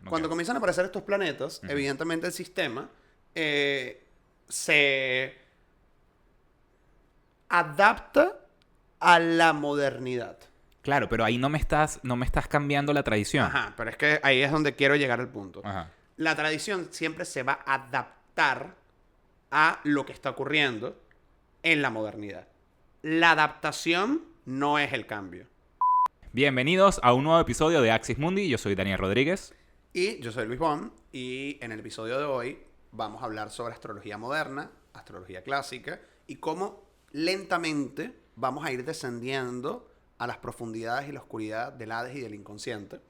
Cuando comienzan a aparecer estos planetas, evidentemente el sistema se adapta a la modernidad. Claro, pero ahí no me estás cambiando la tradición. Ajá, pero es que ahí es donde quiero llegar al punto. Ajá. La tradición siempre se va a adaptar a lo que está ocurriendo en la modernidad. La adaptación no es el cambio. Bienvenidos a un nuevo episodio de Axis Mundi. Yo soy Daniel Rodríguez. Y yo soy Luis Bon, y en el episodio de hoy vamos a hablar sobre astrología moderna, astrología clásica, y cómo lentamente vamos a ir descendiendo a las profundidades y la oscuridad del Hades y del inconsciente.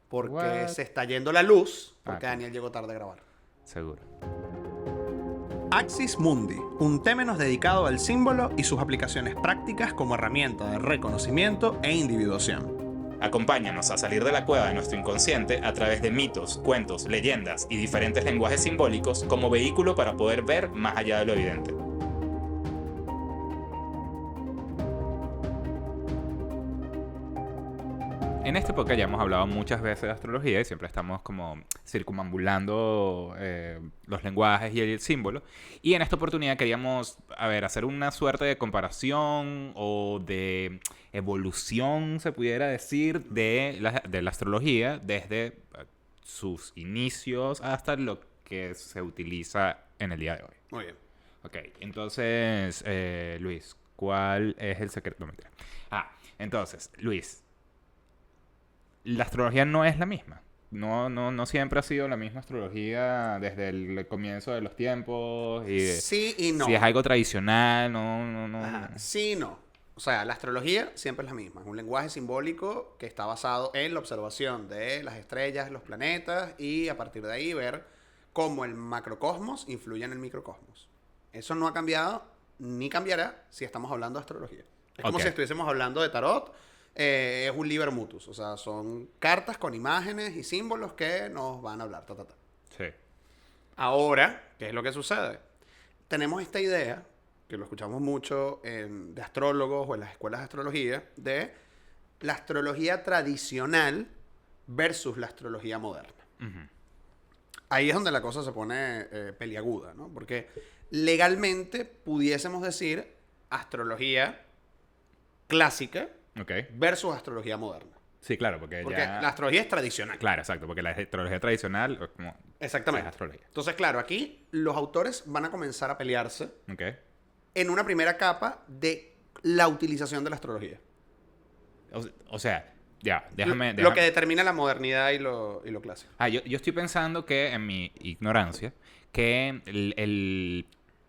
Porque What? se está yendo la luz, porque claro. Daniel llegó tarde a grabar. Seguro. Axis Mundi, un temenos dedicado al símbolo y sus aplicaciones prácticas como herramienta de reconocimiento e individuación. Acompáñanos a salir de la cueva de nuestro inconsciente a través de mitos, cuentos, leyendas y diferentes lenguajes simbólicos como vehículo para poder ver más allá de lo evidente. En esta época ya hemos hablado muchas veces de astrología y siempre estamos como circunambulando los lenguajes y el símbolo. Y en esta oportunidad queríamos, hacer una suerte de comparación o de evolución, se pudiera decir, de la astrología desde sus inicios hasta lo que se utiliza en el día de hoy. Muy bien. Ok, entonces, Luis, ¿cuál es el secreto? No, mentira. Entonces, Luis, la astrología no es la misma. No siempre ha sido la misma astrología desde el comienzo de los tiempos. Sí y no. Si es algo tradicional, no. Ajá. Sí y no. O sea, la astrología siempre es la misma. Es un lenguaje simbólico que está basado en la observación de las estrellas, los planetas, y a partir de ahí ver cómo el macrocosmos influye en el microcosmos. Eso no ha cambiado ni cambiará si estamos hablando de astrología. Es como si estuviésemos hablando de tarot. Es un liber mutus. O sea, son cartas con imágenes y símbolos que nos van a hablar. Sí. Ahora, ¿qué es lo que sucede? Tenemos esta idea, que lo escuchamos mucho de astrólogos o en las escuelas de astrología, de la astrología tradicional versus la astrología moderna. Uh-huh. Ahí es donde la cosa se pone peliaguda, ¿no? Porque legalmente pudiésemos decir astrología clásica versus astrología moderna. Sí, claro, porque ya... la astrología es tradicional. Claro, exacto, porque la astrología tradicional es como... Exactamente. Es astrología. Entonces, claro, aquí los autores van a comenzar a pelearse en una primera capa de la utilización de la astrología. O sea, déjame... Lo que determina la modernidad y lo clásico. Yo estoy pensando que, en mi ignorancia, que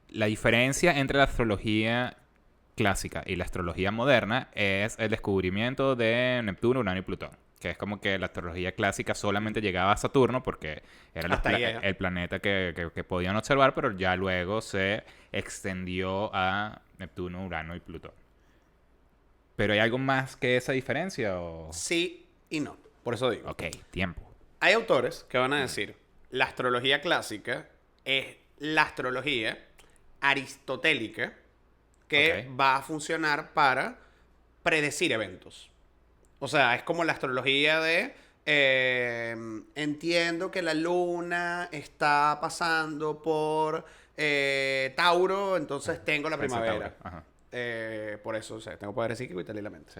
la diferencia entre la astrología clásica y la astrología moderna es el descubrimiento de Neptuno, Urano y Plutón. Que es como que la astrología clásica solamente llegaba a Saturno porque era el planeta que podían observar, pero ya luego se extendió a Neptuno, Urano y Plutón. ¿Pero hay algo más que esa diferencia? ¿O? Sí y no. Por eso digo. Ok, tiempo. Hay autores que van a decir, la astrología clásica es la astrología aristotélica que va a funcionar para predecir eventos. O sea, es como la astrología de entiendo que la luna está pasando por Tauro, entonces tengo la primavera. Por eso, o sea, tengo poder psíquico y te leí la mente. Sí.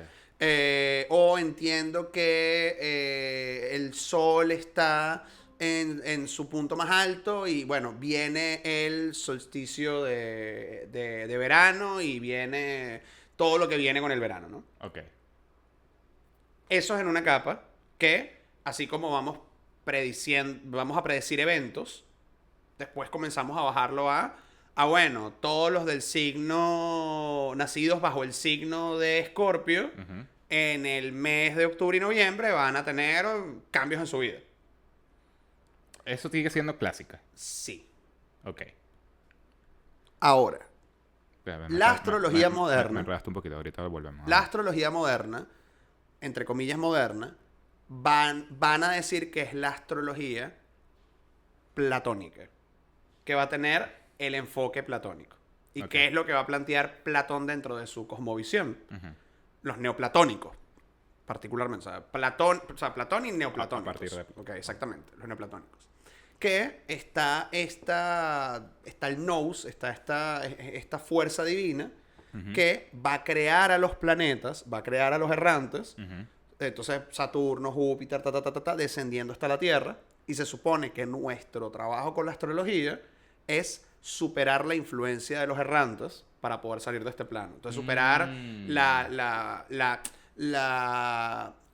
O entiendo que el sol está en su punto más alto y bueno, viene el solsticio de verano y viene todo lo que viene con el verano, ¿no? Ok. Eso es en una capa que, así como vamos a predecir eventos, después comenzamos a bajarlo bueno, todos los del signo, nacidos bajo el signo de Escorpio, en el mes de octubre y noviembre van a tener cambios en su vida. ¿Eso sigue siendo clásica? Sí. Ok. Ahora, la astrología moderna... Me enredaste un poquito, ahorita volvemos. La astrología moderna, entre comillas moderna, van a decir que es la astrología platónica, que va a tener el enfoque platónico. ¿Y qué es lo que va a plantear Platón dentro de su cosmovisión? Los neoplatónicos. particularmente. O sea, Platón y neoplatónicos. A partir de... Ok, exactamente, los neoplatónicos. Que está el nous, está esta fuerza divina que va a crear a los planetas, va a crear a los errantes. Entonces, Saturno, Júpiter, descendiendo hasta la Tierra. Y se supone que nuestro trabajo con la astrología es superar la influencia de los errantes para poder salir de este plano. Entonces, superar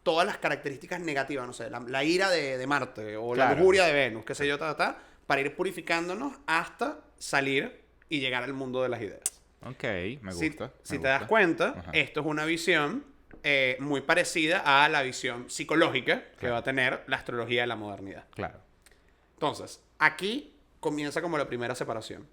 todas las características negativas, no sé, la ira de Marte o la lujuria de Venus, qué sé yo, para ir purificándonos hasta salir y llegar al mundo de las ideas. Ok, me gusta. Si te das cuenta, esto es una visión muy parecida a la visión psicológica que va a tener la astrología de la modernidad. Claro. Entonces, aquí comienza como la primera separación.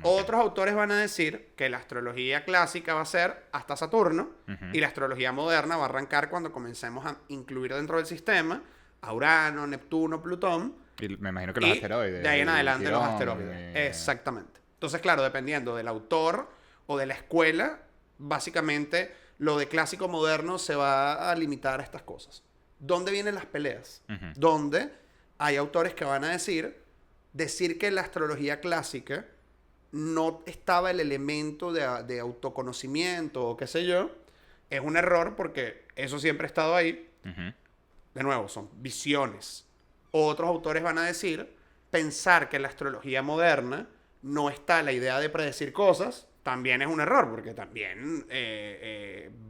Otros autores van a decir que la astrología clásica va a ser hasta Saturno y la astrología moderna va a arrancar cuando comencemos a incluir dentro del sistema a Urano, Neptuno, Plutón. Y me imagino que los asteroides. De ahí en adelante los asteroides. Exactamente. Entonces, claro, dependiendo del autor o de la escuela, básicamente lo de clásico moderno se va a limitar a estas cosas. ¿Dónde vienen las peleas? Donde hay autores que van a decir que la astrología clásica no estaba el elemento de autoconocimiento o qué sé yo, es un error porque eso siempre ha estado ahí. De nuevo, son visiones. Otros autores van a decir, pensar que en la astrología moderna no está la idea de predecir cosas, también es un error, porque también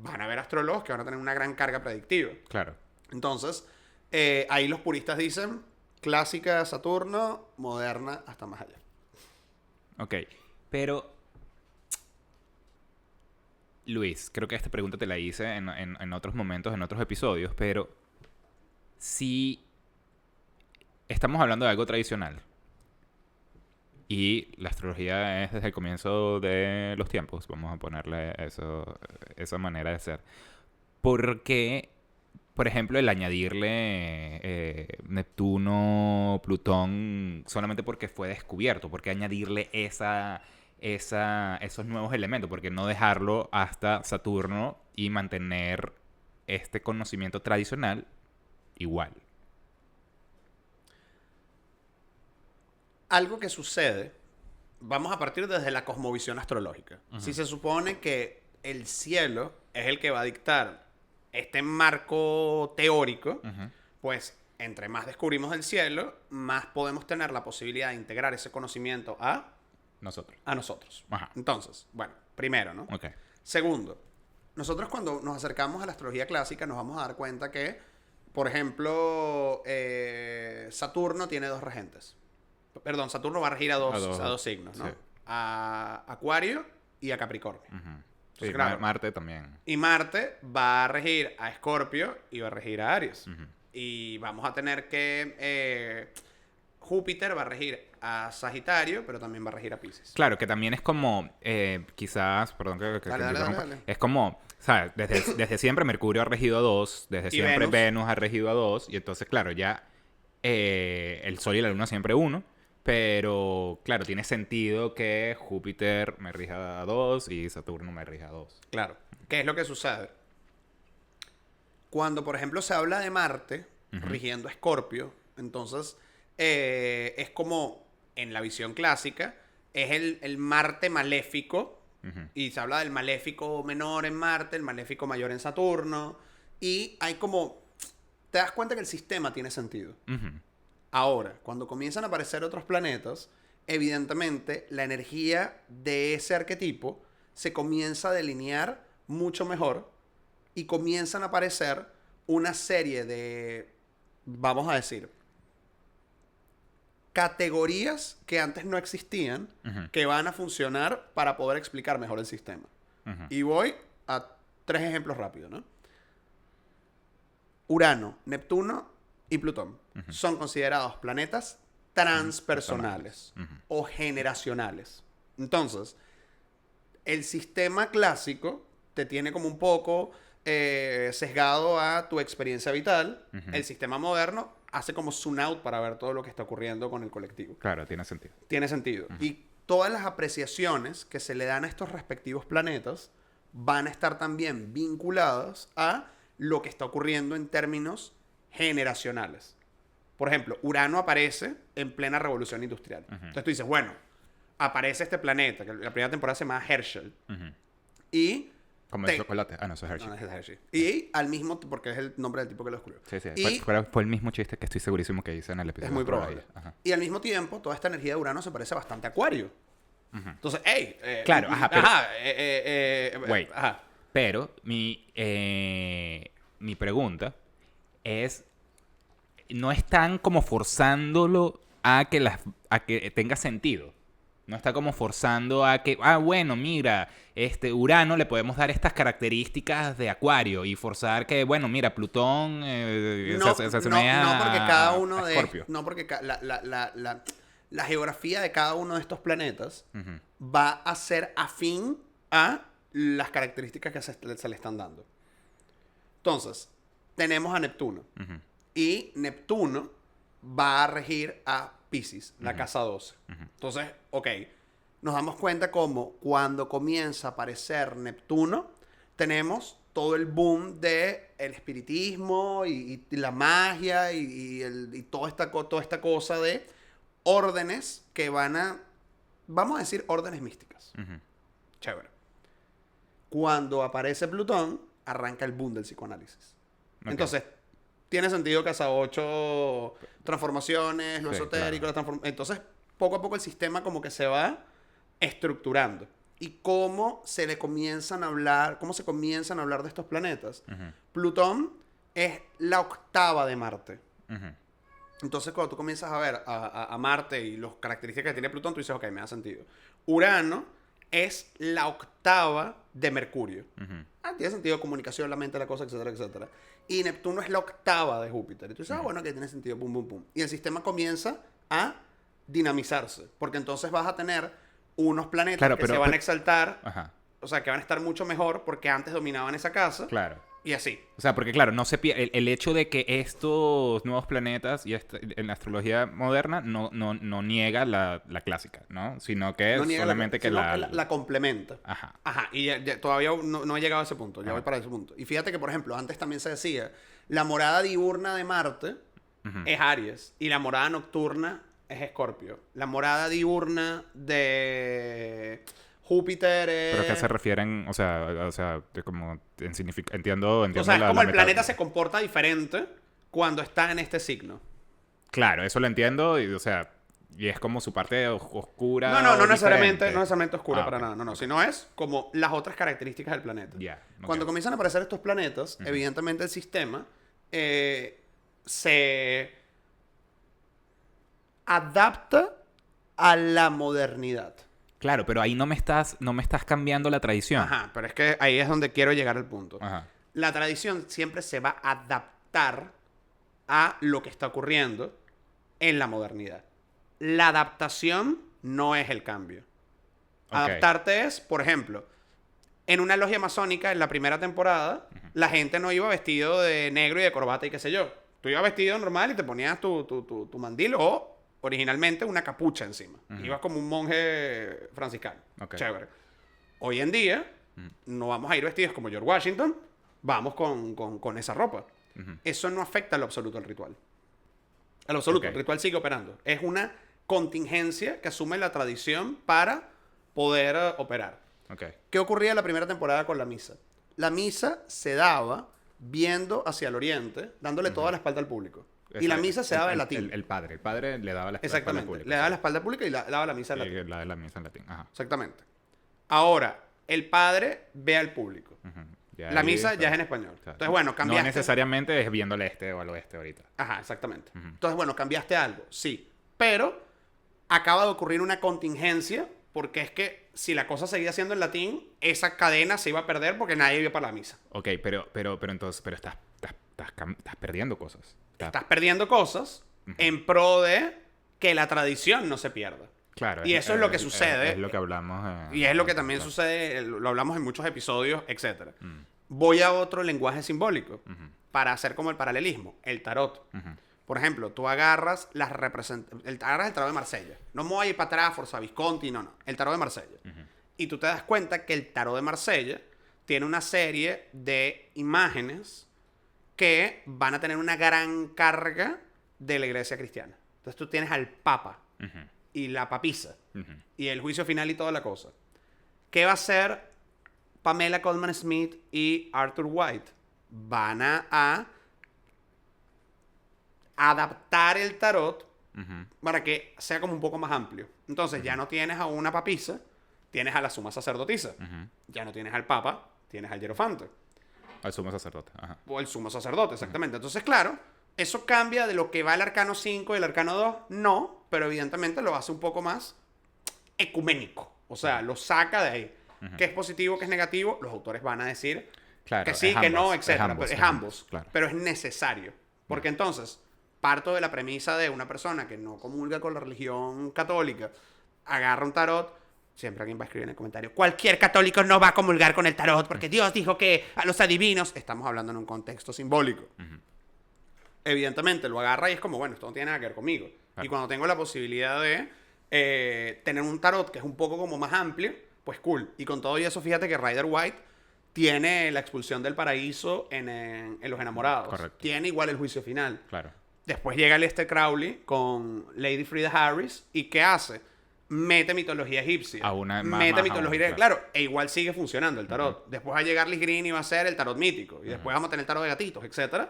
van a haber astrólogos que van a tener una gran carga predictiva. Claro. Entonces, ahí los puristas dicen, clásica de Saturno, moderna hasta más allá. Ok, pero... Luis, creo que esta pregunta te la hice en otros momentos, en otros episodios, pero si estamos hablando de algo tradicional y la astrología es desde el comienzo de los tiempos, vamos a ponerle esa manera de ser, ¿por qué, por ejemplo, el añadirle Neptuno, Plutón, solamente porque fue descubierto? ¿Por qué añadirle esos nuevos elementos? ¿Por qué no dejarlo hasta Saturno y mantener este conocimiento tradicional igual? Algo que sucede, vamos a partir desde la cosmovisión astrológica. Si se supone que el cielo es el que va a dictar este marco teórico, pues entre más descubrimos el cielo, más podemos tener la posibilidad de integrar ese conocimiento a nosotros. Ajá. Entonces, bueno, primero, ¿no? Okay. Segundo, nosotros cuando nos acercamos a la astrología clásica nos vamos a dar cuenta que, por ejemplo, Saturno tiene dos regentes. Perdón, Saturno va a regir a dos signos, ¿no? Sí. A Acuario y a Capricornio. Sí, claro, Marte también. Y Marte va a regir a Escorpio y va a regir a Aries. Y vamos a tener que... Júpiter va a regir a Sagitario, pero también va a regir a Piscis. Claro, que también es como... quizás... Perdón que dale. Es como... ¿Sabes? Desde siempre Mercurio ha regido a 2. Desde siempre Venus ha regido a 2. Y entonces, claro, ya... el Sol y la Luna siempre 1. Pero, claro, tiene sentido que Júpiter me rija a 2 y Saturno me rija a 2. Claro. ¿Qué es lo que sucede? Cuando, por ejemplo, se habla de Marte rigiendo a Escorpio, entonces es como, en la visión clásica, es el Marte maléfico. Y se habla del maléfico menor en Marte, el maléfico mayor en Saturno. Y hay como... Te das cuenta que el sistema tiene sentido. Ahora, cuando comienzan a aparecer otros planetas, evidentemente la energía de ese arquetipo se comienza a delinear mucho mejor y comienzan a aparecer una serie de, vamos a decir, categorías que antes no existían, que van a funcionar para poder explicar mejor el sistema. Y voy a 3 ejemplos rápidos, ¿no? Urano, Neptuno y Plutón son considerados planetas transpersonales o generacionales. Entonces, el sistema clásico te tiene como un poco sesgado a tu experiencia vital. El sistema moderno hace como zoom out para ver todo lo que está ocurriendo con el colectivo. Claro, tiene sentido. Tiene sentido. Y todas las apreciaciones que se le dan a estos respectivos planetas van a estar también vinculadas a lo que está ocurriendo en términos generacionales. Por ejemplo, Urano aparece en plena revolución industrial. Entonces tú dices, bueno, aparece este planeta, que la primera temporada se llama Herschel. Y... Como el chocolate. Ah, no, eso es Hershey. No, es Hershey. Y al mismo... Porque es el nombre del tipo que lo escribió. Sí, sí. Y fue el mismo chiste que estoy segurísimo que hice en el episodio. Es muy probable. Y al mismo tiempo, toda esta energía de Urano se parece bastante a Acuario. Entonces, claro, ajá, pero... wait. Ajá. Pero mi pregunta es... No están como forzándolo a que tenga sentido. No está como forzando a que, bueno, mira, Urano le podemos dar estas características de Acuario y forzar que, bueno, mira, Plutón no, porque cada uno de... No, porque la geografía de cada uno de estos planetas va a ser afín a las características que se le están dando. Entonces, tenemos a Neptuno. Y Neptuno va a regir a Piscis, la casa 12. Entonces, ok, nos damos cuenta como cuando comienza a aparecer Neptuno, tenemos todo el boom del espiritismo y la magia y toda esta cosa de órdenes que vamos a decir, órdenes místicas. Chévere. Cuando aparece Plutón, arranca el boom del psicoanálisis. Okay. Entonces, tiene sentido Casa 8, transformaciones, lo esotérico, claro. Entonces, poco a poco el sistema como que se va estructurando. Y cómo se comienzan a hablar de estos planetas. Plutón es la octava de Marte. Entonces, cuando tú comienzas a ver a Marte y las características que tiene Plutón, tú dices, ok, me da sentido. Urano es la octava de Mercurio. Tiene sentido comunicación, la mente, la cosa, etcétera, etcétera. Y Neptuno es la octava de Júpiter. Y tú dices, bueno, que tiene sentido, pum, pum, pum. Y el sistema comienza a dinamizarse. Porque entonces vas a tener unos planetas que se van a exaltar. O sea, que van a estar mucho mejor porque antes dominaban esa casa. Claro. Y así. O sea, porque claro, no se el hecho de que estos nuevos planetas y en la astrología moderna no niega la clásica, ¿no? Sino que no solamente que la complementa. Ajá. Y ya todavía no he llegado a ese punto. Ya voy para ese punto. Y fíjate que, por ejemplo, antes también se decía, la morada diurna de Marte es Aries y la morada nocturna es Escorpio. La morada diurna de Júpiter es... ¿Pero a qué se refieren? O sea como entiendo o sea, es como el planeta se comporta diferente cuando está en este signo. Claro, eso lo entiendo. Y es como su parte oscura. No necesariamente oscura para nada. No, sino es como las otras características del planeta. Cuando comienzan a aparecer estos planetas, evidentemente el sistema se adapta a la modernidad. Claro, pero ahí no me estás cambiando la tradición. Pero es que ahí es donde quiero llegar al punto. La tradición siempre se va a adaptar a lo que está ocurriendo en la modernidad. La adaptación no es el cambio. Adaptarte es, por ejemplo, en una logia masónica en la primera temporada, la gente no iba vestido de negro y de corbata y qué sé yo. Tú ibas vestido normal y te ponías tu mandil o originalmente una capucha encima. Ibas como un monje franciscano. Chévere. Hoy en día, no vamos a ir vestidos como George Washington, vamos con esa ropa. Eso no afecta en lo absoluto al ritual. En lo absoluto, el ritual sigue operando. Es una contingencia que asume la tradición para poder operar. ¿Qué ocurría en la primera temporada con la misa? La misa se daba viendo hacia el oriente, dándole toda la espalda al público. Y la misa se daba en latín. El padre le daba la espalda al público. Le daba la espalda al público y daba la misa en latín. La misa en latín. Exactamente. Ahora, el padre ve al público. La misa ya es en español. Entonces, bueno, cambiaste. No necesariamente es viendo al este o al oeste ahorita. Exactamente. Entonces, bueno, cambiaste algo. Sí. Pero acaba de ocurrir una contingencia porque es que si la cosa seguía siendo en latín, esa cadena se iba a perder porque nadie iba para la misa. Ok, pero estás perdiendo cosas. Estás perdiendo cosas en pro de que la tradición no se pierda. Claro. Y eso es lo que sucede. Es lo que hablamos. Y es lo que también sucede, lo hablamos en muchos episodios, etc. Voy a otro lenguaje simbólico para hacer como el paralelismo. El tarot. Por ejemplo, tú agarras el tarot de Marsella. No me voy a ir para atrás, Forza Visconti, no. El tarot de Marsella. Y tú te das cuenta que el tarot de Marsella tiene una serie de imágenes que van a tener una gran carga de la iglesia cristiana. Entonces tú tienes al Papa y la papisa y el juicio final y toda la cosa. ¿Qué va a hacer Pamela Colman Smith y Arthur White? Van a adaptar el tarot para que sea como un poco más amplio. Entonces ya no tienes a una papisa, tienes a la suma sacerdotisa. Ya no tienes al Papa, tienes al hierofante. Al sumo sacerdote. Ajá. O el sumo sacerdote, exactamente. Entonces, claro, eso cambia de lo que va el arcano 5 y el arcano 2. No, pero evidentemente lo hace un poco más ecuménico. O sea, lo saca de ahí. ¿Qué es positivo, qué es negativo? Los autores van a decir que sí, que no, etc. Es ambos. Claro. Pero es necesario. Porque entonces, parto de la premisa de una persona que no comulga con la religión católica, agarra un tarot. Siempre alguien va a escribir en el comentario: cualquier católico no va a comulgar con el tarot porque Dios dijo que a los adivinos... Estamos hablando en un contexto simbólico. Evidentemente lo agarra y es como, bueno, esto no tiene nada que ver conmigo. Y cuando tengo la posibilidad de tener un tarot que es un poco como más amplio, pues cool. Y con todo y eso, fíjate que Rider White tiene la expulsión del paraíso en Los Enamorados. Correcto. Tiene igual el juicio final. Claro. Después llega Lester Crowley con Lady Frida Harris. ¿Y qué hace? Mete mitología egipcia. Mete mitología egipcia. Claro, e igual sigue funcionando el tarot. Después va a llegar Liz Green y va a ser el tarot mítico. Y después vamos a tener el tarot de gatitos, etc.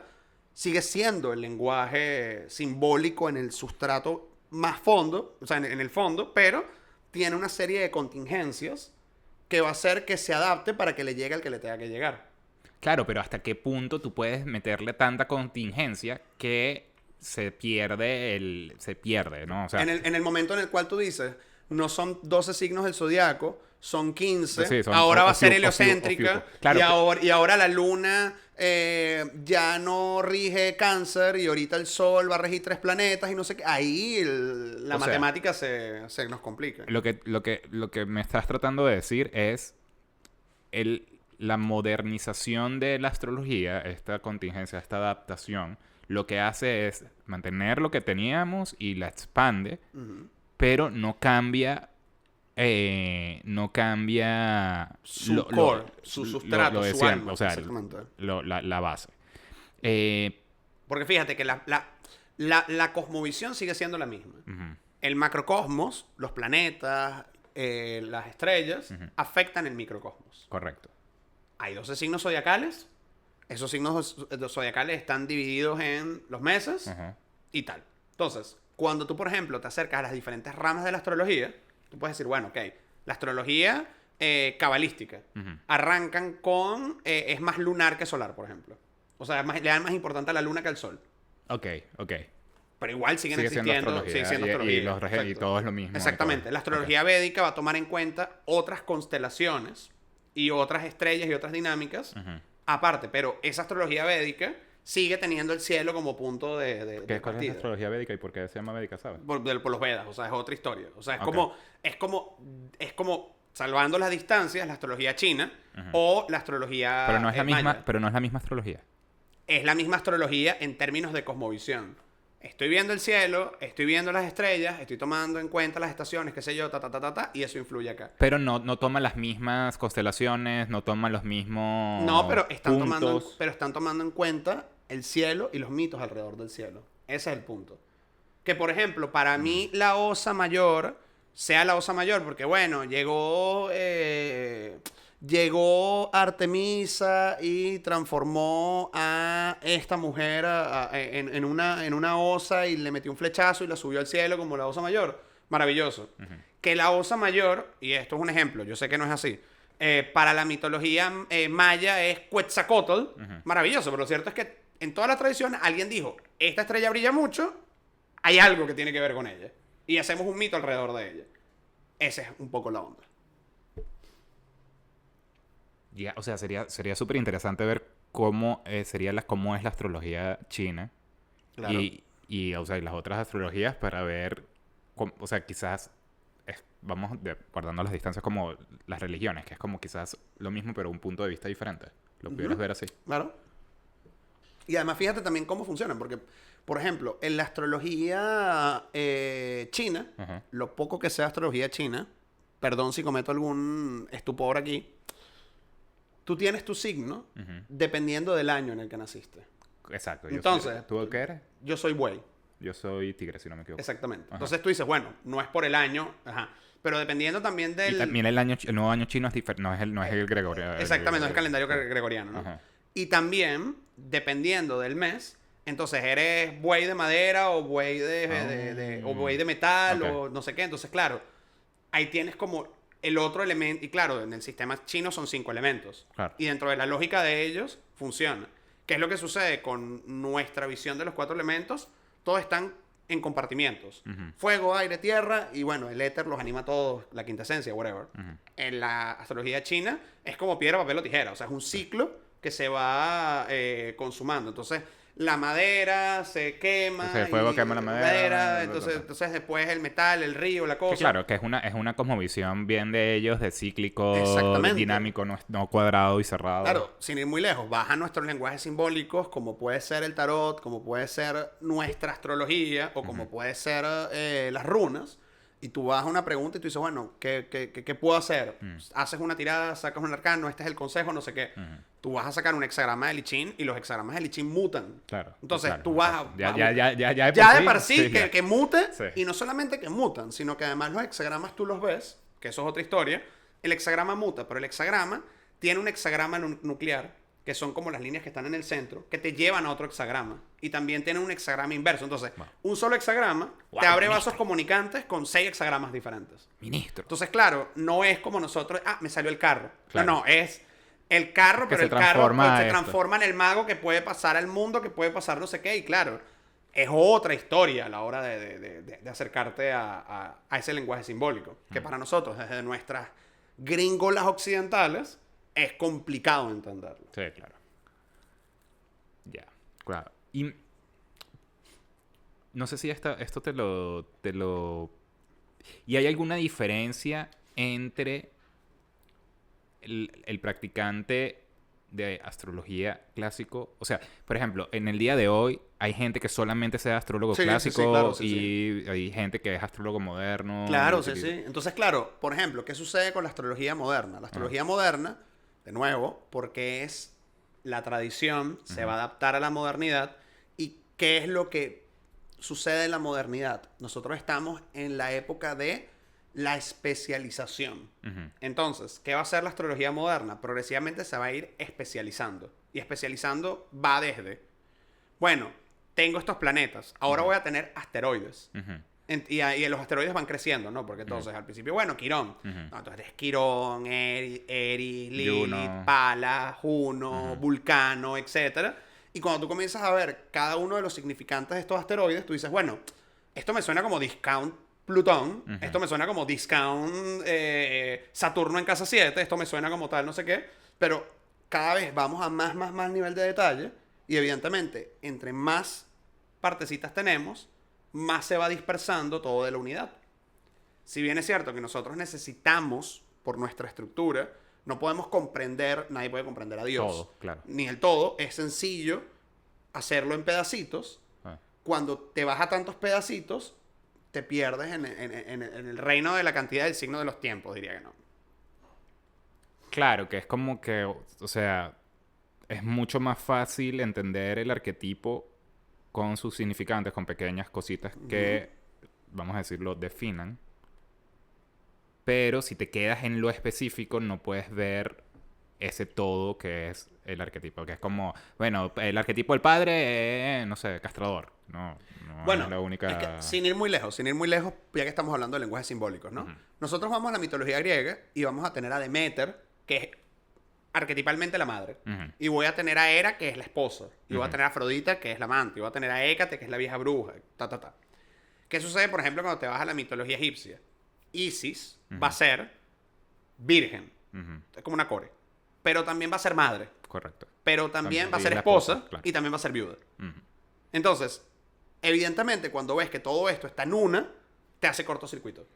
Sigue siendo el lenguaje simbólico en el sustrato más fondo, o sea, en el fondo, pero tiene una serie de contingencias que va a hacer que se adapte para que le llegue al que le tenga que llegar. Claro, pero ¿hasta qué punto tú puedes meterle tanta contingencia que se pierde, ¿no? O sea, en el momento en el cual tú dices, no son 12 signos del zodiaco, son 15. Sí, ahora va a ser heliocéntrica. Claro, y ahora la luna ya no rige Cáncer y ahorita el sol va a regir 3 planetas y no sé qué. Ahí la matemática se nos complica. Lo que me estás tratando de decir es la modernización de la astrología, esta contingencia, esta adaptación, lo que hace es mantener lo que teníamos y la expande, pero no cambia su core, su sustrato, su alma, o sea, la base. Porque fíjate que la cosmovisión sigue siendo la misma. El macrocosmos, los planetas, las estrellas, afectan el microcosmos. Correcto. Hay 12 signos zodiacales. Esos signos zodiacales están divididos en los meses y tal. Entonces, cuando tú, por ejemplo, te acercas a las diferentes ramas de la astrología, tú puedes decir, bueno, ok, la astrología cabalística arrancan con... es más lunar que solar, por ejemplo. O sea, le dan más importante a la luna que al sol. Ok. Pero igual siguen existiendo... Sigue siendo astrología. Y todo es lo mismo. Exactamente. La astrología védica va a tomar en cuenta otras constelaciones y otras estrellas y otras dinámicas aparte, pero esa astrología védica sigue teniendo el cielo como punto de ¿Cuál es la astrología védica y por qué se llama védica, sabes? Por los Vedas, o sea, es otra historia. O sea, es como salvando las distancias, la astrología china o la astrología pero no es la misma, maya. pero no es la misma astrología. Es la misma astrología en términos de cosmovisión. Estoy viendo el cielo, estoy viendo las estrellas, estoy tomando en cuenta las estaciones, qué sé yo, y eso influye acá. Pero no toman las mismas constelaciones, no toman los mismos No, pero están puntos. tomando en cuenta el cielo y los mitos alrededor del cielo. Ese es el punto. Que, por ejemplo, para mí la Osa Mayor sea la Osa Mayor, porque, bueno, llegó Artemisa y transformó a esta mujer en una osa y le metió un flechazo y la subió al cielo como la Osa Mayor. Maravilloso. Que la Osa Mayor, y esto es un ejemplo, yo sé que no es así, para la mitología maya es Quetzalcóatl. Maravilloso, pero lo cierto es que en todas las tradiciones alguien dijo, esta estrella brilla mucho, hay algo que tiene que ver con ella. Y hacemos un mito alrededor de ella. Esa es un poco la onda. O sea, sería súper interesante ver cómo cómo es la astrología china. Claro. O sea, y las otras astrologías para ver, o sea, quizás vamos guardando las distancias como las religiones, que es como quizás lo mismo, pero un punto de vista diferente. Lo pudieras ver así. Claro. Y además fíjate también cómo funcionan, porque, por ejemplo, en la astrología china, lo poco que sea astrología china, perdón si cometo algún estupor aquí, tú tienes tu signo dependiendo del año en el que naciste. Exacto. Entonces, ¿tú qué eres? Yo soy buey. Yo soy tigre, si no me equivoco. Exactamente. Ajá. Entonces tú dices, bueno, no es por el año, pero dependiendo también del... Y también el nuevo año chino es diferente, no es el gregoriano. Exactamente, no es el calendario gregoriano, ¿no? Ajá. Y también, dependiendo del mes, entonces eres buey de madera o buey o buey de metal o no sé qué. Entonces, claro, ahí tienes como el otro elemento. Y claro, en el sistema chino son 5 elementos. Claro. Y dentro de la lógica de ellos, funciona. ¿Qué es lo que sucede con nuestra visión de los 4 elementos? Todos están en compartimientos. Fuego, aire, tierra, y bueno, el éter los anima a todos, la quinta esencia, whatever. En la astrología china es como piedra, papel o tijera. O sea, es un ciclo que se va consumando. Entonces, la madera se quema. El fuego quema la madera. Entonces después el metal, el río, la cosa. Que claro, que es una cosmovisión bien de ellos, de cíclico, dinámico, no cuadrado y cerrado. Claro, sin ir muy lejos, baja nuestros lenguajes simbólicos, como puede ser el tarot, como puede ser nuestra astrología, o como puede ser las runas. Y tú vas a una pregunta y tú dices, bueno, ¿qué puedo hacer? Haces una tirada, sacas un arcano, este es el consejo, no sé qué. Tú vas a sacar un hexagrama de Lichín y los hexagramas de Lichín mutan. Claro. Entonces, tú vas a... Ya de por sí, que mute, y no solamente que mutan, sino que además los hexagramas tú los ves, que eso es otra historia. El hexagrama muta, pero el hexagrama tiene un hexagrama nuclear, que son como las líneas que están en el centro, que te llevan a otro hexagrama. Y también tienen un hexagrama inverso. Entonces, un solo hexagrama te abre vasos comunicantes con 6 hexagramas diferentes. Ministro. Entonces, claro, no es como nosotros, me salió el carro. Claro. No, es el carro, pero el carro se transforma en el mago que puede pasar al mundo, que puede pasar no sé qué. Y claro, es otra historia a la hora de acercarte a ese lenguaje simbólico. Que para nosotros, desde nuestras gringolas occidentales, es complicado entenderlo. Sí, claro. Ya, claro. Y no sé si esto te lo... ¿Y hay alguna diferencia entre el practicante de astrología clásico? O sea, por ejemplo, en el día de hoy hay gente que solamente sea astrólogo clásico claro, y hay gente que es astrólogo moderno. Claro, sí. Entonces, claro, por ejemplo, ¿qué sucede con la astrología moderna? La astrología moderna, de nuevo, porque es la tradición, se va a adaptar a la modernidad. ¿Y qué es lo que sucede en la modernidad? Nosotros estamos en la época de la especialización. Entonces, ¿qué va a hacer la astrología moderna? Progresivamente se va a ir especializando. Y especializando va desde, bueno, tengo estos planetas, ahora voy a tener asteroides. Y los asteroides van creciendo, ¿no? Porque entonces, al principio, bueno, Quirón. No, entonces, Quirón, Eris, Lilith, Palas, Juno, Vulcano, etc. Y cuando tú comienzas a ver cada uno de los significantes de estos asteroides, tú dices, bueno, esto me suena como discount Plutón, esto me suena como discount Saturno en casa 7, esto me suena como tal, no sé qué. Pero cada vez vamos a más nivel de detalle. Y evidentemente, entre más partecitas tenemos, más se va dispersando todo de la unidad. Si bien es cierto que nosotros necesitamos, por nuestra estructura, no podemos comprender, nadie puede comprender a Dios. Todo, claro. Ni el todo. Es sencillo hacerlo en pedacitos. Cuando te vas a tantos pedacitos, te pierdes en el reino de la cantidad del signo de los tiempos, diría que no. Claro, que es como que, o sea, es mucho más fácil entender el arquetipo con sus significantes, con pequeñas cositas que, vamos a decirlo, definan. Pero si te quedas en lo específico, no puedes ver ese todo que es el arquetipo. Que es como, bueno, el arquetipo del padre es, no sé, castrador. No bueno, es la única... es que sin ir muy lejos, ya que estamos hablando de lenguajes simbólicos, ¿no? Nosotros vamos a la mitología griega y vamos a tener a Deméter, que es arquetipalmente la madre. Y voy a tener a Hera, que es la esposa. Y voy a tener a Afrodita, que es la amante. Y voy a tener a Hécate, que es la vieja bruja. ¿Qué sucede, por ejemplo, cuando te vas a la mitología egipcia? Isis va a ser virgen. Es como una core. Pero también va a ser madre. Correcto. Pero también va a ser esposa, claro. Y también va a ser viuda. Entonces, evidentemente, cuando ves que todo esto está en una, te hace cortocircuito.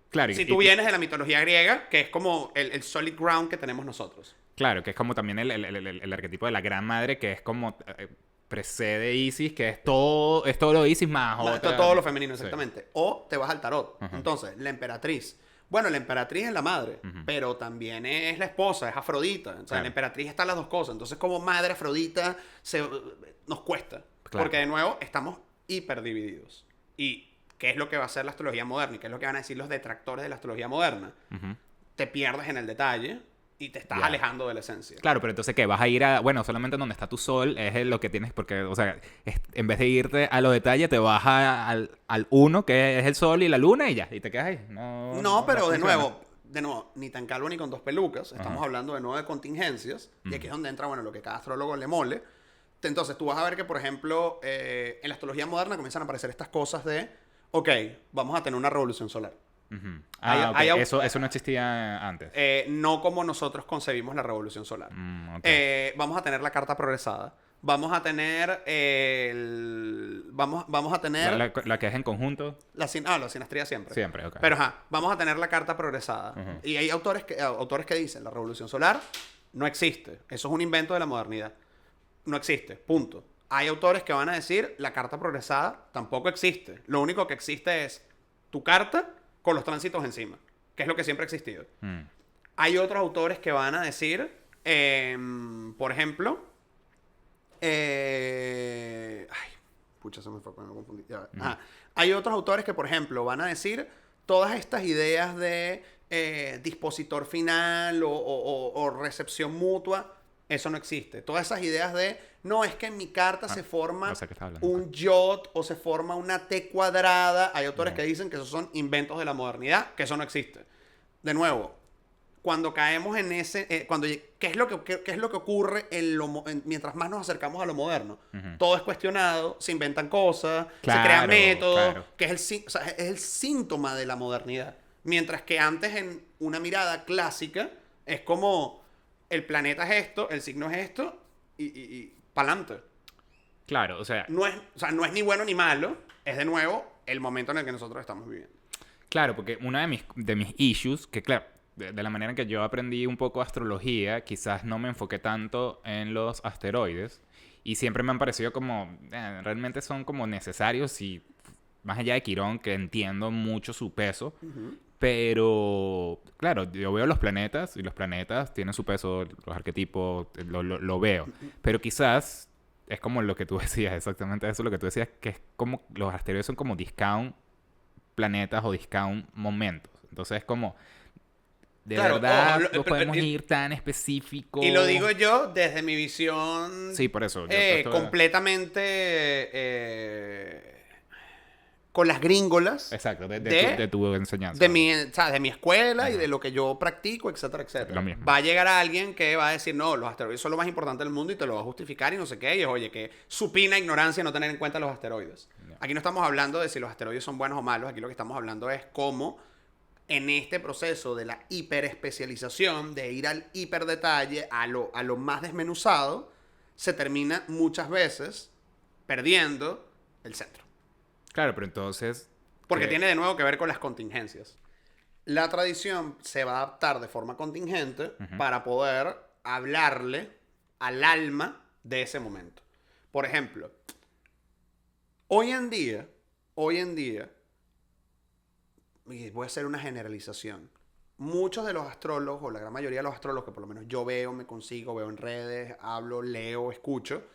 Claro, si tú vienes de la mitología griega, que es como el solid ground que tenemos nosotros. Claro, que es como también el arquetipo de la gran madre, que es como precede Isis, que es todo lo Isis más todo lo femenino, exactamente. Sí. O te vas al tarot. Entonces, la emperatriz Bueno, la emperatriz es la madre, pero también es la esposa, es Afrodita. O sea, Claro. la emperatriz está las dos cosas. Entonces, como madre Afrodita, nos cuesta. Claro. Porque, de nuevo, estamos hiperdivididos. ¿Y qué es lo que va a hacer la astrología moderna? ¿Y qué es lo que van a decir los detractores de la astrología moderna? Te pierdes en el detalle y te estás alejando de la esencia. Claro, pero entonces, ¿qué? Vas a ir a... Bueno, solamente donde está tu sol es lo que tienes... Porque, o sea, en vez de irte a los detalles, te vas al uno, que es el sol y la luna, y ya. Y te quedas ahí. No, pero de nuevo, ni tan calvo ni con dos pelucas. Estamos hablando de nuevo de contingencias. Y aquí es donde entra, bueno, lo que cada astrólogo le mole. Entonces, tú vas a ver que, por ejemplo, en la astrología moderna comienzan a aparecer estas cosas de... Ok, vamos a tener una revolución solar. Eso no existía antes. No como nosotros concebimos la revolución solar. Vamos a tener la carta progresada. Vamos a tener vamos a tener... La que es en conjunto. La sinastría siempre. Siempre, ok. Pero vamos a tener la carta progresada. Y hay autores que dicen, la revolución solar no existe. Eso es un invento de la modernidad. No existe, punto. Hay autores que van a decir, la carta progresada tampoco existe. Lo único que existe es tu carta con los tránsitos encima, que es lo que siempre ha existido. Hay otros autores que van a decir, por ejemplo, pucha, se me fue, me confundí. Hay otros autores que, por ejemplo, van a decir todas estas ideas de dispositor final o recepción mutua. Eso no existe. Todas esas ideas de, no, es que en mi carta se forma un yod o se forma una T cuadrada. Hay autores que dicen que esos son inventos de la modernidad, que eso no existe. De nuevo, cuando caemos en ese... ¿qué es lo que ocurre mientras más nos acercamos a lo moderno? Todo es cuestionado, se inventan cosas, se crean métodos, que es el síntoma de la modernidad. Mientras que antes, en una mirada clásica, es como... El planeta es esto, el signo es esto, y pa'lante. Claro, o sea... No es ni bueno ni malo, es de nuevo el momento en el que nosotros estamos viviendo. Claro, porque una de mis issues, que claro, de la manera en que yo aprendí un poco astrología, quizás no me enfoqué tanto en los asteroides, y siempre me han parecido como... realmente son como necesarios, y más allá de Quirón, que entiendo mucho su peso... Pero, claro, yo veo los planetas y los planetas tienen su peso, los arquetipos, lo veo. Pero quizás es como lo que tú decías, exactamente eso, lo que tú decías, que es como los asteroides son como discount planetas o discount momentos. Entonces es como, verdad, no podemos ir tan específico. Y lo digo yo desde mi visión. Sí, por eso. Completamente... con las gringolas. Exacto, de tu enseñanza. De mi escuela y de lo que yo practico, etcétera, etcétera. Lo mismo. Va a llegar alguien que va a decir, no, los asteroides son lo más importante del mundo y te lo va a justificar y no sé qué. Y es, oye, que supina ignorancia no tener en cuenta los asteroides. Aquí no estamos hablando de si los asteroides son buenos o malos. Aquí lo que estamos hablando es cómo en este proceso de la hiperespecialización, de ir al hiperdetalle, a lo más desmenuzado, se termina muchas veces perdiendo el centro. Claro, pero entonces... Porque tiene de nuevo que ver con las contingencias. La tradición se va a adaptar de forma contingente para poder hablarle al alma de ese momento. Por ejemplo, hoy en día, y voy a hacer una generalización, muchos de los astrólogos, o la gran mayoría de los astrólogos que por lo menos yo veo, me consigo, veo en redes, hablo, leo, escucho,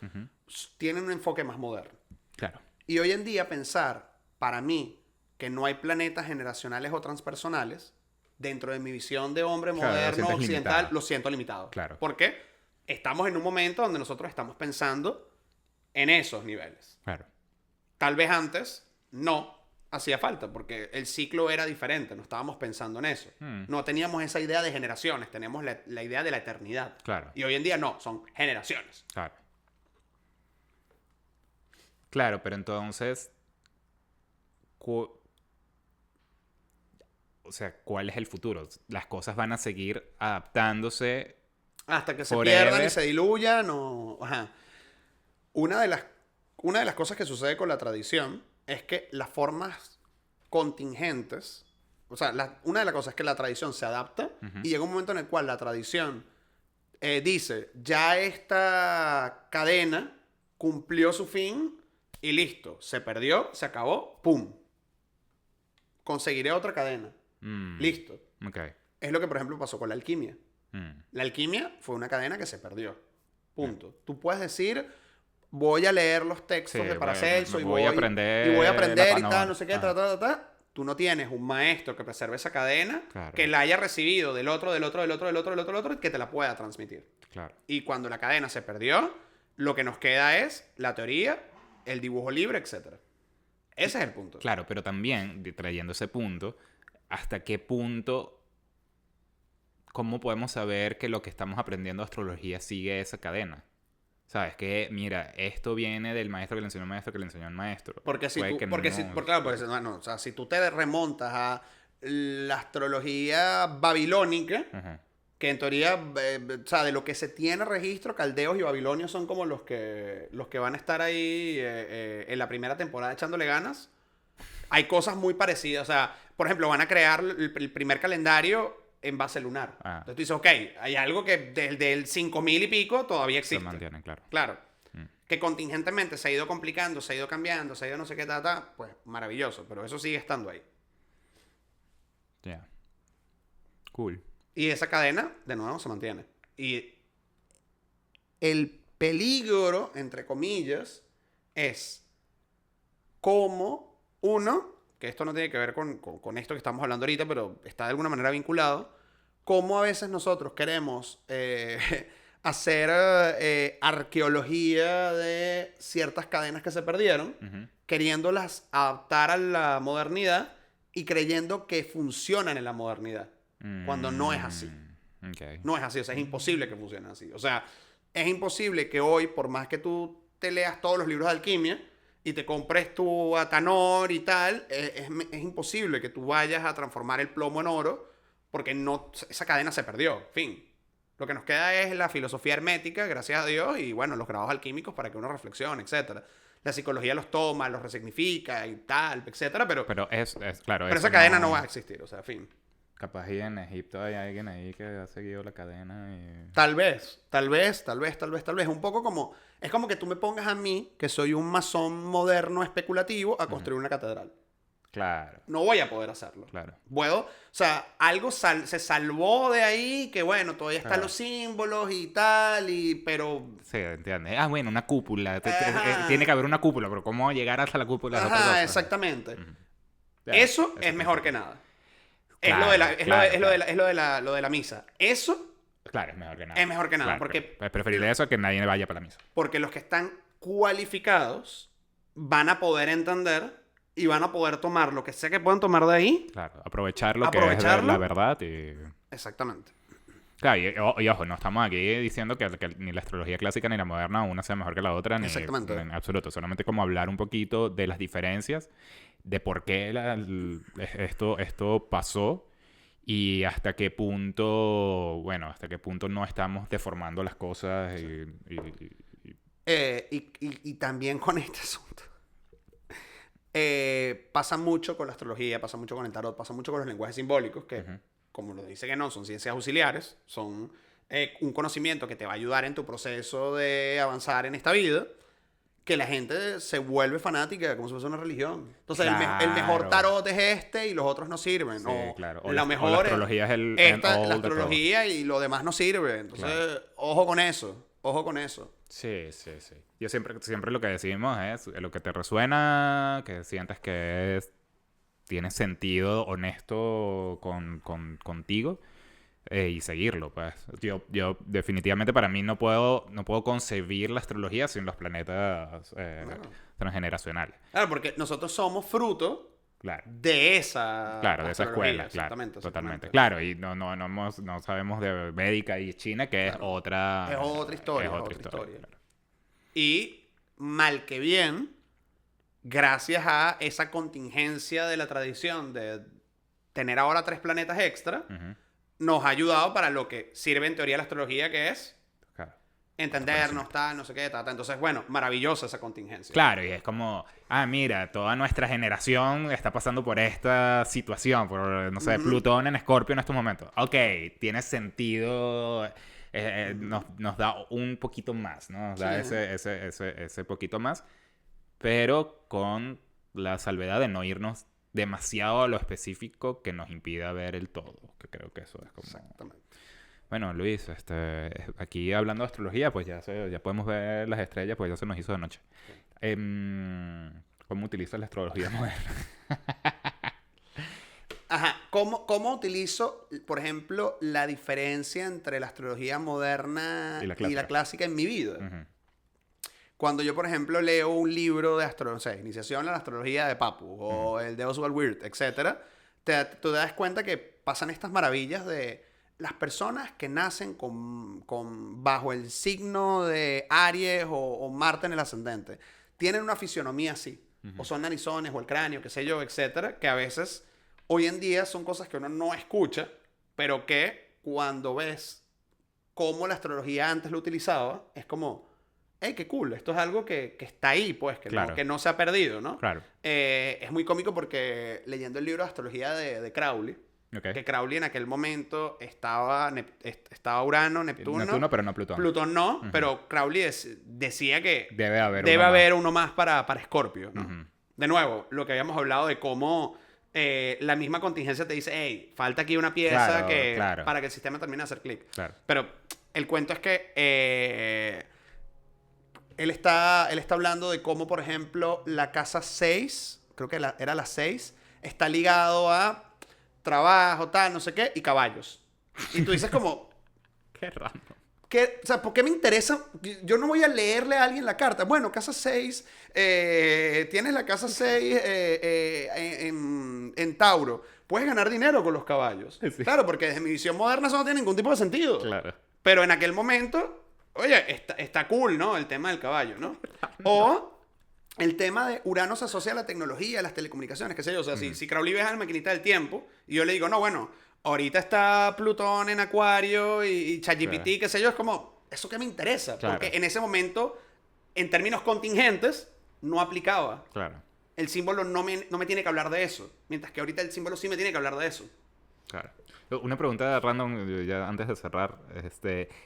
tienen un enfoque más moderno. Claro. Y hoy en día pensar, para mí, que no hay planetas generacionales o transpersonales, dentro de mi visión de hombre moderno, occidental, lo siento limitado. Claro. Porque estamos en un momento donde nosotros estamos pensando en esos niveles. Claro. Tal vez antes no hacía falta, porque el ciclo era diferente, no estábamos pensando en eso. No teníamos esa idea de generaciones, tenemos la idea de la eternidad. Claro. Y hoy en día no, son generaciones. Claro. Claro, pero entonces, o sea, ¿cuál es el futuro? Las cosas van a seguir adaptándose hasta que se pierdan y se diluyan o... Una de las cosas que sucede con la tradición es que las formas contingentes, o sea, una de las cosas es que la tradición se adapta y llega un momento en el cual la tradición dice, ya esta cadena cumplió su fin y listo, se perdió, se acabó, ¡pum! Conseguiré otra cadena. Listo. Okay. Es lo que, por ejemplo, pasó con la alquimia. La alquimia fue una cadena que se perdió. Punto. Tú puedes decir, voy a leer los textos de Paracelso y voy a aprender y tal, no sé qué, Tú no tienes un maestro que preserve esa cadena, que la haya recibido del otro, y que te la pueda transmitir. Claro. Y cuando la cadena se perdió, lo que nos queda es la teoría, el dibujo libre, etc. Ese es el punto. Claro, pero también, trayendo ese punto, ¿hasta qué punto, cómo podemos saber que lo que estamos aprendiendo de astrología sigue esa cadena? ¿Sabes? Que, mira, esto viene del maestro que le enseñó al maestro que le enseñó al maestro. Porque si tú te remontas a la astrología babilónica, que en teoría, o sea, de lo que se tiene registro, caldeos y babilonios son como los que van a estar ahí en la primera temporada echándole ganas. Hay cosas muy parecidas. O sea, por ejemplo, van a crear el primer calendario en base lunar. Entonces tú dices, ok, hay algo que desde el 5000 y pico todavía existe. Se mantiene, claro. Claro. Que contingentemente se ha ido complicando, se ha ido cambiando, se ha ido no sé qué, pues maravilloso. Pero eso sigue estando ahí. Ya. Yeah. Cool. Y esa cadena, de nuevo, se mantiene. Y el peligro, entre comillas, es cómo uno, que esto no tiene que ver con esto que estamos hablando ahorita, pero está de alguna manera vinculado, cómo a veces nosotros queremos hacer arqueología de ciertas cadenas que se perdieron, queriéndolas adaptar a la modernidad y creyendo que funcionan en la modernidad. Cuando no es así. Okay. No es así, o sea, es imposible que funcione así. O sea, es imposible que hoy, por más que tú te leas todos los libros de alquimia y te compres tu Atanor y tal, es imposible que tú vayas a transformar el plomo en oro porque esa cadena se perdió. Fin. Lo que nos queda es la filosofía hermética, gracias a Dios, y bueno, los grabados alquímicos para que uno reflexione, etc. La psicología los toma, los resignifica y tal, etc. Pero claro. Pero esa cadena no va a existir, o sea, fin. Capaz y en Egipto hay alguien ahí que ha seguido la cadena y... Tal vez. Un poco como... Es como que tú me pongas a mí, que soy un masón moderno especulativo, a construir una catedral. Claro. No voy a poder hacerlo. Claro. Puedo... O sea, algo se salvó de ahí, que bueno, todavía están los símbolos y tal, pero... Sí, entiendes. Bueno, una cúpula. Tiene que haber una cúpula, pero ¿cómo llegar hasta la cúpula? Es otra cosa. Exactamente. Eso es mejor que nada. Claro, es lo de la misa. Eso... Claro, es mejor que nada. Es mejor que nada. Claro, porque es preferible eso a que nadie vaya para la misa. Porque los que están cualificados van a poder entender y van a poder tomar lo que sea que puedan tomar de ahí. Claro, aprovechar lo que es la verdad y... Exactamente. Claro, y ojo, no estamos aquí diciendo que ni la astrología clásica ni la moderna una sea mejor que la otra, ni en absoluto. Solamente como hablar un poquito de las diferencias, de por qué esto pasó y hasta qué punto no estamos deformando las cosas. Y también con este asunto. Pasa mucho con la astrología, pasa mucho con el tarot, pasa mucho con los lenguajes simbólicos, que, como lo dice que no, son ciencias auxiliares, son un conocimiento que te va a ayudar en tu proceso de avanzar en esta vida, que la gente se vuelve fanática como si fuese una religión. Entonces, el mejor tarot es este y los otros no sirven. Sí, claro. La astrología es la astrología y lo demás no sirve. Entonces, ojo con eso. Ojo con eso. Sí. Yo siempre lo que decimos es lo que te resuena, que sientas que tiene sentido honesto contigo y seguirlo, pues. Yo definitivamente para mí no puedo concebir la astrología sin los planetas transgeneracionales. Claro, porque nosotros somos fruto de esa escuela, claro, totalmente. Claro, y no sabemos de Védica y China, que es otra historia. Claro. Y mal que bien, gracias a esa contingencia de la tradición de tener ahora 3 planetas extra, nos ha ayudado para lo que sirve en teoría la astrología, que es entendernos, tal, no sé qué, tal. Entonces, bueno, maravillosa esa contingencia. Claro, y es como, mira, toda nuestra generación está pasando por esta situación, por, no sé, Plutón en Escorpio en estos momentos. Ok, tiene sentido, nos da un poquito más, ¿no? Nos da ese poquito más, pero con la salvedad de no irnos demasiado a lo específico que nos impida ver el todo. Que creo que eso es como... Exactamente. Bueno, Luis, aquí hablando de astrología, pues ya podemos ver las estrellas, pues ya se nos hizo de noche. Okay. ¿Cómo utilizas la astrología moderna? Ajá. ¿Cómo utilizo, por ejemplo, la diferencia entre la astrología moderna y la clásica en mi vida? Uh-huh. Cuando yo, por ejemplo, leo un libro de astrología, Iniciación a la Astrología de Pappu, o el de Oswald Wirth, etc., tú te das cuenta que pasan estas maravillas de las personas que nacen bajo el signo de Aries o Marte en el ascendente. Tienen una fisionomía así. Uh-huh. O son narizones, o el cráneo, qué sé yo, etc., que a veces, hoy en día, son cosas que uno no escucha, pero que cuando ves cómo la astrología antes lo utilizaba, es como... ¡Hey, qué cool! Esto es algo que está ahí, pues, que no se ha perdido, ¿no? Claro. Es muy cómico porque leyendo el libro de astrología de Crowley, okay, que Crowley en aquel momento estaba Urano, Neptuno, pero no Plutón. Plutón no, uh-huh, pero Crowley decía que debe haber uno más para Escorpio, ¿no? Uh-huh. De nuevo, lo que habíamos hablado de cómo la misma contingencia te dice, hey, falta aquí una pieza para que el sistema termine de hacer clic. Claro. Pero el cuento es que... Él está hablando de cómo, por ejemplo, la casa 6, creo que era la 6, está ligado a trabajo, tal, no sé qué, y caballos. Y tú dices como... Qué raro. O sea, ¿por qué me interesa? Yo no voy a leerle a alguien la carta. Bueno, casa 6, tienes la casa 6 en Tauro. Puedes ganar dinero con los caballos. Sí. Claro, porque desde mi visión moderna eso no tiene ningún tipo de sentido. Claro. Pero en aquel momento... Oye, está cool, ¿no? El tema del caballo, ¿no? O el tema de Urano se asocia a la tecnología, a las telecomunicaciones, qué sé yo. O sea, si Crowley viaja a la maquinita del tiempo y yo le digo, no, bueno, ahorita está Plutón en Acuario y ChatGPT, qué sé yo, es como, ¿eso qué me interesa? Claro. Porque en ese momento, en términos contingentes, no aplicaba. Claro. El símbolo no me tiene que hablar de eso. Mientras que ahorita el símbolo sí me tiene que hablar de eso. Claro. Una pregunta random, ya antes de cerrar.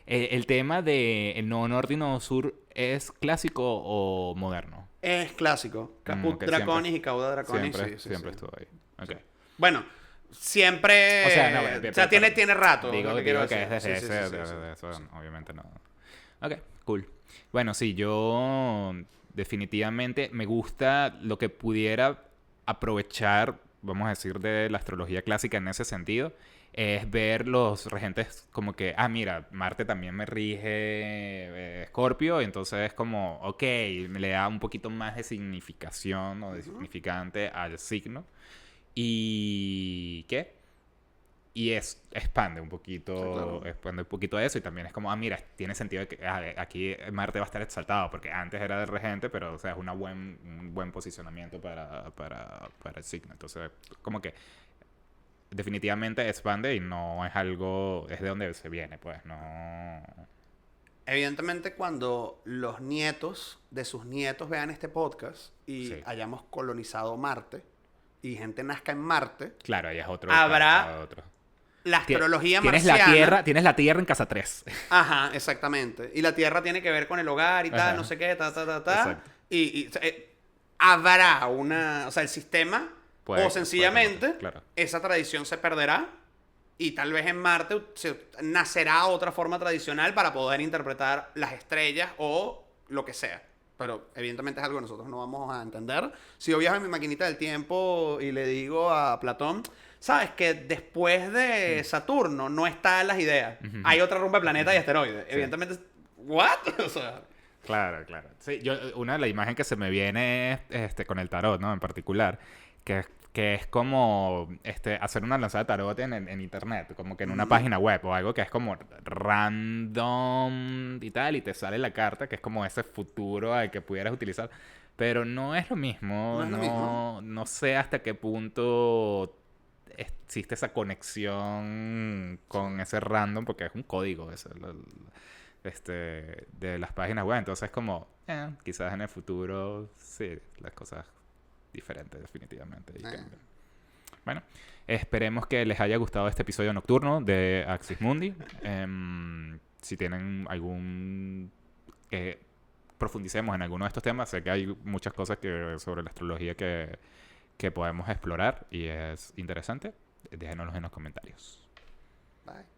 ¿El tema de el Nodo Norte y Nodo Sur es clásico o moderno? Es clásico. Caput Draconis y Cauda Draconis. Siempre estuvo ahí. Okay. Bueno, siempre... O sea, tiene rato. Digo que es desde eso, obviamente no. Ok, cool. Bueno, sí, yo definitivamente me gusta lo que pudiera aprovechar, vamos a decir, de la astrología clásica en ese sentido. Es ver los regentes como que, mira, Marte también me rige Escorpio, y entonces es como, ok, le da un poquito más de significación o de significante al signo. ¿Y qué? Y expande un poquito eso, y también es como, mira, tiene sentido que aquí Marte va a estar exaltado, porque antes era del regente, pero o sea, es un buen posicionamiento para el signo. Entonces, como que definitivamente expande y no es algo, es de donde se viene, pues, no... Evidentemente, cuando los nietos de sus nietos vean este podcast y hayamos colonizado Marte y gente nazca en Marte, claro, ahí es otro. Habrá otro. La astrología marciana. Tienes la Tierra en casa 3. Ajá, exactamente. Y la Tierra tiene que ver con el hogar y tal, no sé qué, Exacto. Y habrá una... O sea, el sistema... o sencillamente, esa tradición se perderá y tal vez en Marte nacerá otra forma tradicional para poder interpretar las estrellas o lo que sea. Pero evidentemente es algo que nosotros no vamos a entender. Si yo viajo en mi maquinita del tiempo y le digo a Platón, ¿sabes que después de Saturno no están las ideas? Hay otra rumba de planetas y asteroides. Sí. Evidentemente, ¿what? O sea... Claro. Sí, una de las imágenes que se me viene es con el tarot, ¿no? En particular, que es como hacer una lanzada de tarot en internet, como que en una página web o algo que es como random y tal, y te sale la carta, que es como ese futuro al que pudieras utilizar. Pero no es lo mismo. No sé hasta qué punto existe esa conexión con ese random, porque es un código ese, de las páginas web. Entonces, como, quizás en el futuro, sí, las cosas diferentes, definitivamente. Bueno, esperemos que les haya gustado este episodio nocturno de Axis Mundi. Si tienen algún... profundicemos en alguno de estos temas. Sé que hay muchas cosas sobre la astrología que que podemos explorar y es interesante, déjenoslo en los comentarios. Bye.